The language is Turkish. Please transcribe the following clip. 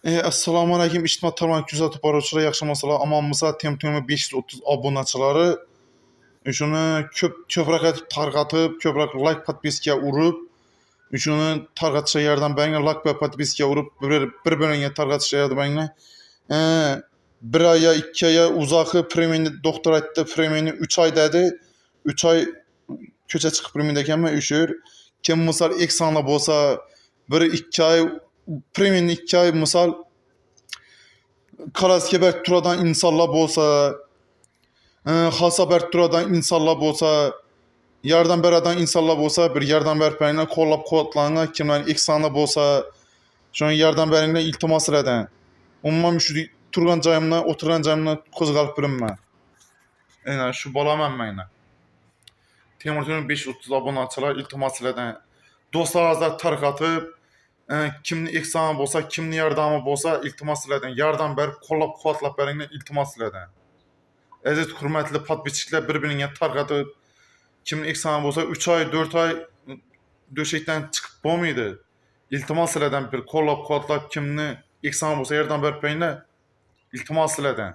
Assalamu alaykum. İctimai tarmoq kuzatib boruvchilar, yaxshi masalan, amonmisa, Temtemi 530 obunachilari. Shuni ko'proq tarqatib, ko'proq like, podpiska urib, shuni tarqatishga yordam beringlar. Like va podpiska urib, bir-biriga tarqatishga yordam beringlar. Bir aya, 2 aya uzoqi premini doktor aytdi, premini 3 oy dedi. 3 oy ko'cha chiqib premida ekanman, o'sha kim misol eksonlar bo'lsa, 1-2 oy premini 2 oy misol Karaskeberk turadan insanlar bolsa, Hasaberk turadan insanlar bolsa, yardan beradan insanlar bolsa, bir yardan berpəyinlə kollab kodlarına kimlərin eksanı bolsa, şunu yardan berinlə iltimas elədən. Umumam şu turgan cayımla, oturan cayımla qozqalıb bilinmə. Yəni, şu bala mənməyinə. Temurtunun 530 abonaçılar iltimas elədən. Dostlar azlar tarqatıb, kimni eksanı bolsa, kimni yardamı bolsa iltimas elədən. Yardan berib, kollab quvvatlab berinlə iltimas elədən. Əziz hürmətli podpischiklər bir-birinə tarqatıb, kimin eksanı bolsa 3 ay, 4 ay döşəkdən çıxıb bolmaydı. İltimas elədən bir kollab quvvatlab kimni eksanı bolsa yardan berib berinlə iltimas elədən.